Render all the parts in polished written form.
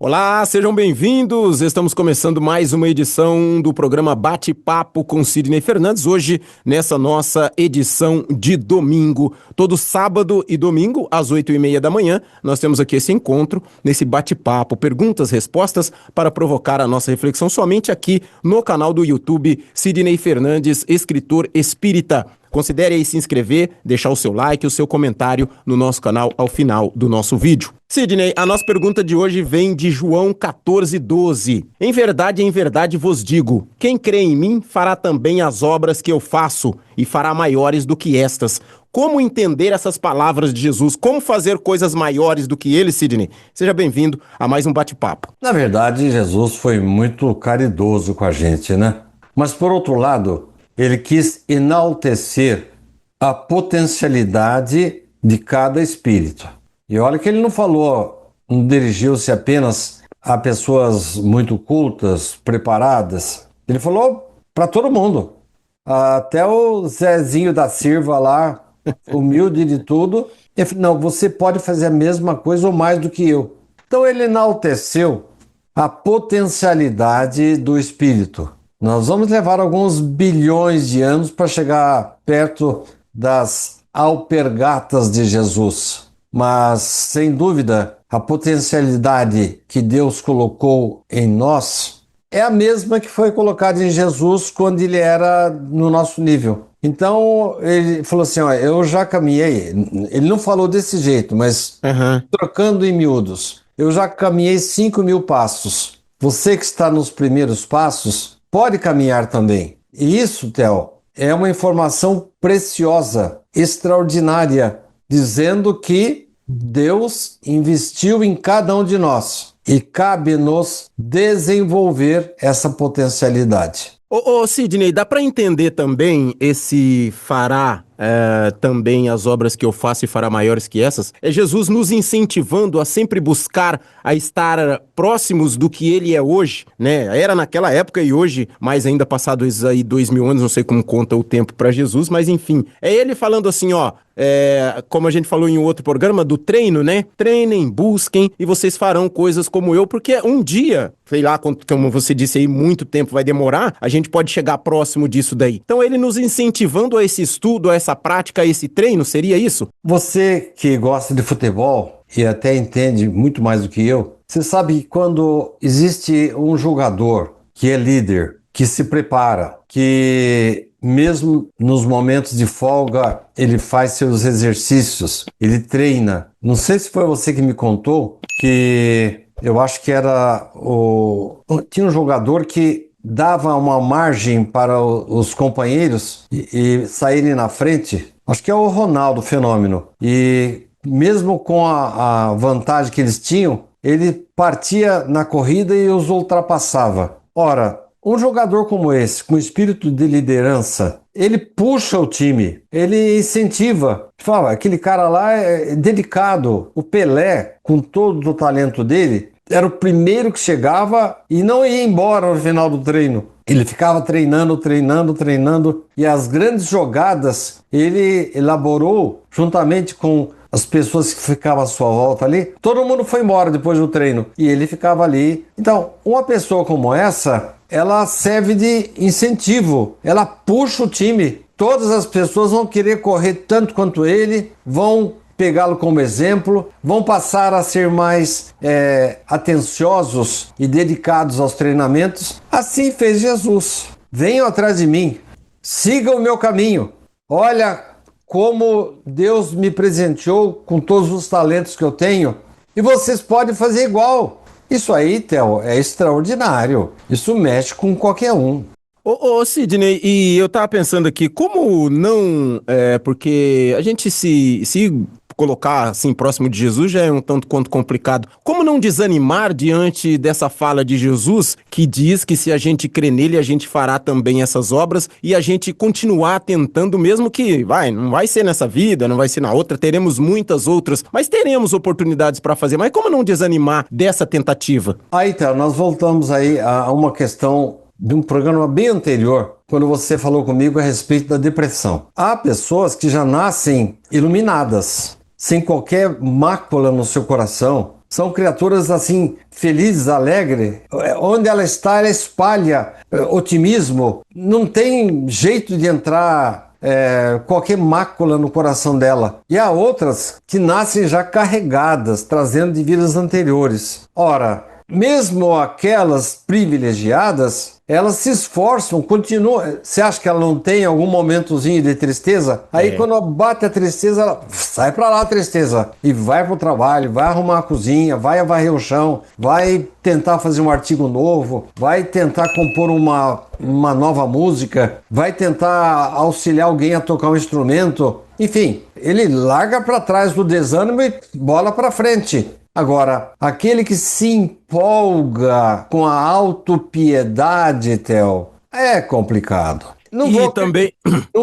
Olá, sejam bem-vindos. Estamos começando mais uma edição do programa Bate-Papo com Sidney Fernandes. Hoje, nessa nossa edição de domingo, todo sábado e domingo, às 8h30 da manhã, nós temos aqui esse encontro, nesse bate-papo, perguntas, respostas, para provocar a nossa reflexão somente aqui no canal do YouTube Sidney Fernandes, escritor espírita. Considere aí se inscrever, deixar o seu like, o seu comentário no nosso canal ao final do nosso vídeo. Sidney, a nossa pergunta de hoje vem de João 14:12. Em verdade vos digo, quem crê em mim fará também as obras que eu faço e fará maiores do que estas. Como entender essas palavras de Jesus? Como fazer coisas maiores do que ele, Sidney? Seja bem-vindo a mais um bate-papo. Na verdade, Jesus foi muito caridoso com a gente, né? Mas, por outro lado, ele quis enaltecer a potencialidade de cada espírito. E olha que ele não dirigiu-se apenas a pessoas muito cultas, preparadas. Ele falou para todo mundo. Até o Zezinho da Silva lá, humilde de tudo. Ele falou, não, você pode fazer a mesma coisa ou mais do que eu. Então ele enalteceu a potencialidade do espírito. Nós vamos levar alguns bilhões de anos para chegar perto das alpergatas de Jesus. Mas, sem dúvida, a potencialidade que Deus colocou em nós é a mesma que foi colocada em Jesus quando ele era no nosso nível. Então, ele falou assim, ó, eu já caminhei. Ele não falou desse jeito, mas trocando em miúdos. Eu já caminhei 5.000 passos. Você que está nos primeiros passos, pode caminhar também. E isso, Theo, é uma informação preciosa, extraordinária, dizendo que Deus investiu em cada um de nós e cabe-nos desenvolver essa potencialidade. Sidney, dá para entender também esse fará também as obras que eu faço e fará maiores que essas? É Jesus nos incentivando a sempre buscar a estar próximos do que ele é hoje, né? Era naquela época e hoje, mais ainda passados aí 2.000 anos, não sei como conta o tempo para Jesus, mas enfim, é ele falando assim, ó, como a gente falou em um outro programa, do treino, né? Treinem, busquem e vocês farão coisas como eu, porque um dia, sei lá, como você disse aí, muito tempo vai demorar, a gente pode chegar próximo disso daí. Então ele nos incentivando a esse estudo, a essa prática, a esse treino, seria isso? Você que gosta de futebol e até entende muito mais do que eu, você sabe que quando existe um jogador que é líder, que se prepara, que mesmo nos momentos de folga ele faz seus exercícios, ele treina. Não sei se foi você que me contou que eu acho que tinha um jogador que dava uma margem para os companheiros e saírem na frente. Acho que é o Ronaldo Fenômeno. E mesmo com a vantagem que eles tinham, ele partia na corrida e os ultrapassava. Ora, um jogador como esse, com espírito de liderança, ele puxa o time, ele incentiva. Fala, aquele cara lá é dedicado. O Pelé, com todo o talento dele, era o primeiro que chegava e não ia embora no final do treino. Ele ficava treinando, e as grandes jogadas ele elaborou juntamente com as pessoas que ficavam à sua volta ali. Todo mundo foi embora depois do treino e ele ficava ali. Então, uma pessoa como essa, ela serve de incentivo, ela puxa o time. Todas as pessoas vão querer correr tanto quanto ele, vão pegá-lo como exemplo, vão passar a ser mais atenciosos e dedicados aos treinamentos. Assim fez Jesus. Venham atrás de mim, sigam o meu caminho. Olha como Deus me presenteou com todos os talentos que eu tenho e vocês podem fazer igual. Isso aí, Theo, é extraordinário. Isso mexe com qualquer um. Sidney, e eu tava pensando aqui, como não, porque a gente se colocar assim próximo de Jesus já é um tanto quanto complicado. Como não desanimar diante dessa fala de Jesus que diz que se a gente crê nele, a gente fará também essas obras e a gente continuar tentando, mesmo que não vai ser nessa vida, não vai ser na outra, teremos muitas outras, mas teremos oportunidades para fazer. Mas como não desanimar dessa tentativa? Aí, então, nós voltamos aí a uma questão de um programa bem anterior, quando você falou comigo a respeito da depressão. Há pessoas que já nascem iluminadas, sem qualquer mácula no seu coração, São criaturas assim, felizes, alegres. Onde ela está, ela espalha otimismo. Não tem jeito de entrar qualquer mácula no coração dela. E há outras que nascem já carregadas, trazendo de vidas anteriores. Ora, mesmo aquelas privilegiadas, elas se esforçam, continuam. Você acha que ela não tem algum momentozinho de tristeza? Aí quando bate a tristeza, ela sai pra lá a tristeza e vai pro trabalho, vai arrumar a cozinha, vai varrer o chão, vai tentar fazer um artigo novo, vai tentar compor uma nova música, vai tentar auxiliar alguém a tocar um instrumento. Enfim, ele larga para trás do desânimo e bola para frente. Agora, aquele que se empolga com a autopiedade, Theo, é complicado. Não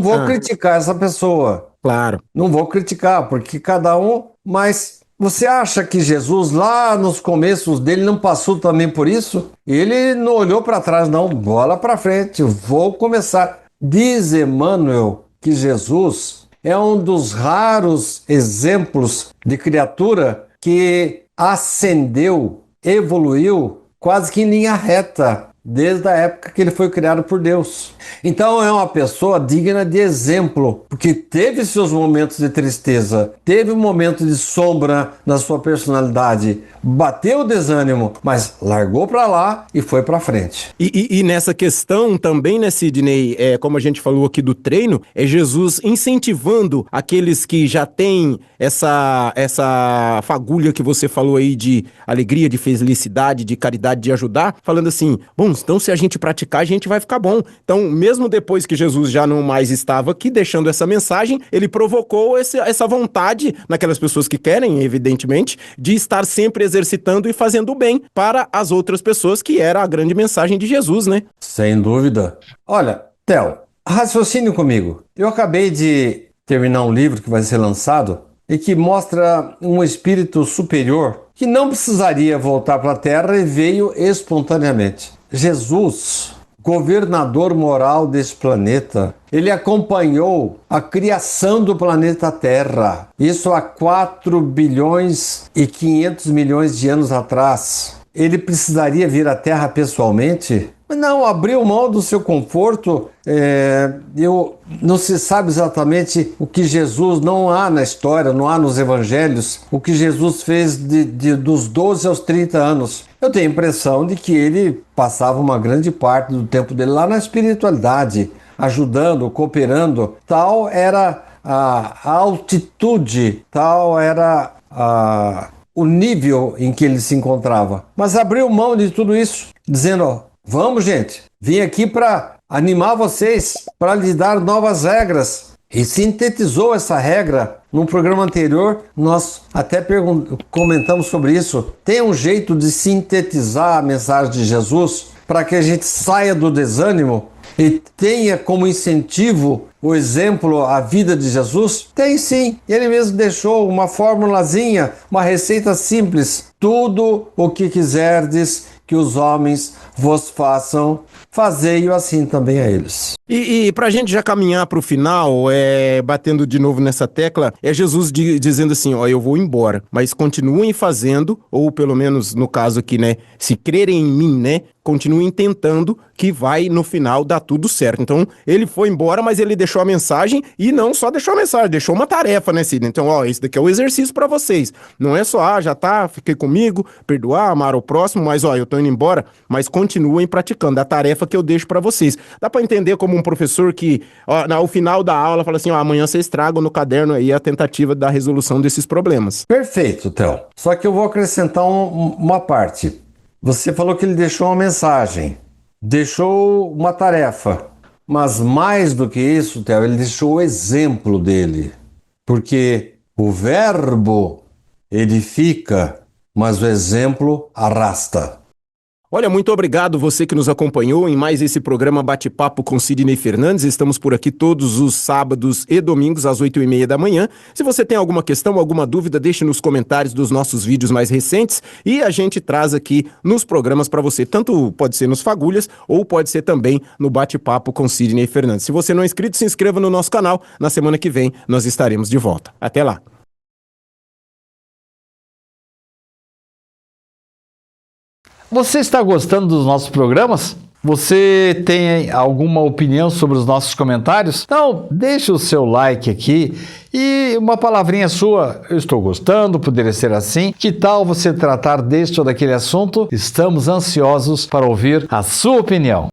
vou criticar essa pessoa. Claro. Não vou criticar, porque cada um... Mas você acha que Jesus, lá nos começos dele, não passou também por isso? Ele não olhou para trás, não. Bola para frente, vou começar. Diz Emmanuel que Jesus é um dos raros exemplos de criatura que ascendeu, evoluiu quase que em linha reta, desde a época que ele foi criado por Deus. Então é uma pessoa digna de exemplo, porque teve seus momentos de tristeza, teve um momento de sombra na sua personalidade, bateu o desânimo, mas largou para lá e foi para frente. E nessa questão também, né, Sidney, como a gente falou aqui do treino, é Jesus incentivando aqueles que já têm essa fagulha que você falou aí de alegria, de felicidade, de caridade, de ajudar, falando assim, bom, então se a gente praticar, a gente vai ficar bom. Então, mesmo depois que Jesus já não mais estava aqui, deixando essa mensagem, ele provocou essa vontade naquelas pessoas que querem, evidentemente, de estar sempre exercitando e fazendo o bem para as outras pessoas, que era a grande mensagem de Jesus, né? Sem dúvida. Olha, Theo, raciocine comigo. Eu acabei de terminar um livro que vai ser lançado e que mostra um espírito superior que não precisaria voltar para a Terra e veio espontaneamente. Jesus, governador moral desse planeta, ele acompanhou a criação do planeta Terra. Isso há 4 bilhões e 500 milhões de anos atrás. Ele precisaria vir à Terra pessoalmente? Não, abriu mão do seu conforto. Não se sabe exatamente o que Jesus, não há na história, não há nos evangelhos, o que Jesus fez dos 12 aos 30 anos. Eu tenho a impressão de que ele passava uma grande parte do tempo dele lá na espiritualidade, ajudando, cooperando. Tal era a altitude, tal era o nível em que ele se encontrava. Mas abriu mão de tudo isso, dizendo, vamos gente, vim aqui para animar vocês, para lhes dar novas regras. E sintetizou essa regra. Num programa anterior, nós até comentamos sobre isso. Tem um jeito de sintetizar a mensagem de Jesus para que a gente saia do desânimo e tenha como incentivo o exemplo, a vida de Jesus? Tem sim. Ele mesmo deixou uma formulazinha, uma receita simples. Tudo o que quiserdes que os homens vos façam, fazei-o assim também a eles. E pra gente já caminhar pro final, batendo de novo nessa tecla, é Jesus dizendo assim, ó, eu vou embora, mas continuem fazendo, ou pelo menos no caso aqui, né, se crerem em mim, né, continuem tentando que vai no final dar tudo certo. Então, ele foi embora, mas ele deixou a mensagem e não só deixou a mensagem, deixou uma tarefa, né, Sidney? Então, ó, esse daqui é o exercício pra vocês. Não é só, já tá, fiquei comigo, perdoar, amar o próximo, mas ó, eu tô indo embora, mas continuem praticando a tarefa que eu deixo pra vocês. Dá pra entender como um professor que, ó, ao final da aula, fala assim, ó, amanhã vocês tragam no caderno aí a tentativa da resolução desses problemas. Perfeito, Theo. Só que eu vou acrescentar uma parte. Você falou que ele deixou uma mensagem, deixou uma tarefa, mas mais do que isso, Theo, ele deixou o exemplo dele, porque o verbo edifica, mas o exemplo arrasta. Olha, muito obrigado você que nos acompanhou em mais esse programa Bate-Papo com Sidney Fernandes. Estamos por aqui todos os sábados e domingos às 8h30 da manhã. Se você tem alguma questão, alguma dúvida, deixe nos comentários dos nossos vídeos mais recentes e a gente traz aqui nos programas para você. Tanto pode ser nos Fagulhas ou pode ser também no Bate-Papo com Sidney Fernandes. Se você não é inscrito, se inscreva no nosso canal. Na semana que vem nós estaremos de volta. Até lá! Você está gostando dos nossos programas? Você tem alguma opinião sobre os nossos comentários? Então, deixe o seu like aqui e uma palavrinha sua. Eu estou gostando, poderia ser assim. Que tal você tratar deste ou daquele assunto? Estamos ansiosos para ouvir a sua opinião.